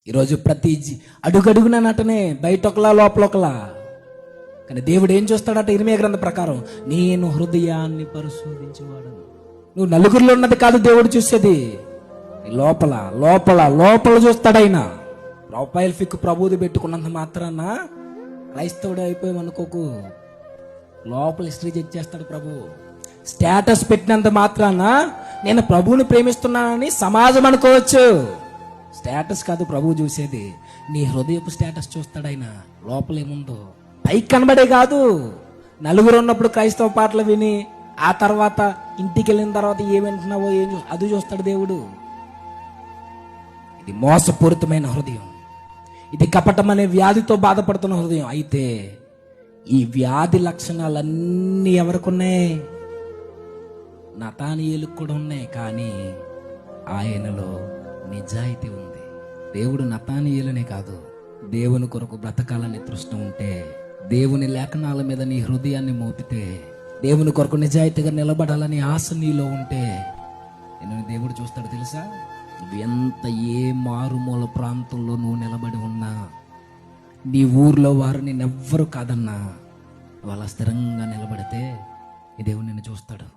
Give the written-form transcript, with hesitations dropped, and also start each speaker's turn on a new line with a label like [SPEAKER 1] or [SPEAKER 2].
[SPEAKER 1] ఈరోజు ప్రతి అడుగడుగున నటనే, బయట ఒకలా లోపల ఒకలా. కానీ దేవుడు ఏం చూస్తాడట? ఇర్మీయా గ్రంథ ప్రకారం, నేను హృదయాన్ని పరిశోధించేవాడు. నువ్వు నలుగురిలో ఉన్నది కాదు దేవుడు చూసేది, లోపల లోపల లోపల చూస్తాడు ఆయన. ప్రొఫైల్ పిక్ ప్రభువుది పెట్టుకున్నంత మాత్రాన క్రైస్తవుడు అయిపోయామనుకోకు. లోపల హిస్టరీ చెక్ చేస్తాడు ప్రభు. స్టేటస్ పెట్టినంత మాత్రాన నేను ప్రభువుని ప్రేమిస్తున్నానని సమాజం అనుకోవచ్చు. స్టేటస్ కాదు ప్రభువు చూసేది, నీ హృదయపు స్టేటస్ చూస్తాడు ఆయన. లోపల ఏముందో పైకి కనబడే కాదు. నలుగురు ఉన్నప్పుడు క్రైస్తవ పాటలు విని ఆ తర్వాత ఇంటికి వెళ్ళిన తర్వాత ఏం వింటున్నావో ఏం అది చూస్తాడు దేవుడు. ఇది మోసపూరితమైన హృదయం, ఇది కపటం అనే వ్యాధితో బాధపడుతున్న హృదయం. అయితే ఈ వ్యాధి లక్షణాలన్నీ ఎవరికి ఉన్నాయి? నతానీయులకు కూడా ఉన్నాయి. కానీ ఆయనలో నిజాయితీ ఉంది. దేవుడు నతానీయులనే కాదు, దేవుని కొరకు బ్రతకాలని తృష్ణ ఉంటే, దేవుని లేఖనాల మీద నీ హృదయాన్ని మోపితే, దేవుని కొరకు నిజాయితీగా నిలబడాలని ఆశ నీలో ఉంటే నేను దేవుడు చూస్తాడు తెలుసా? నువ్వు ఎంత ఏ మారుమూల ప్రాంతంలో నువ్వు నిలబడి ఉన్నా, నీ ఊర్లో వారు నిన్నెవ్వరు కాదన్నా, వాళ్ళ స్థిరంగా నిలబడితే ఈ దేవుడు నిన్ను చూస్తాడు.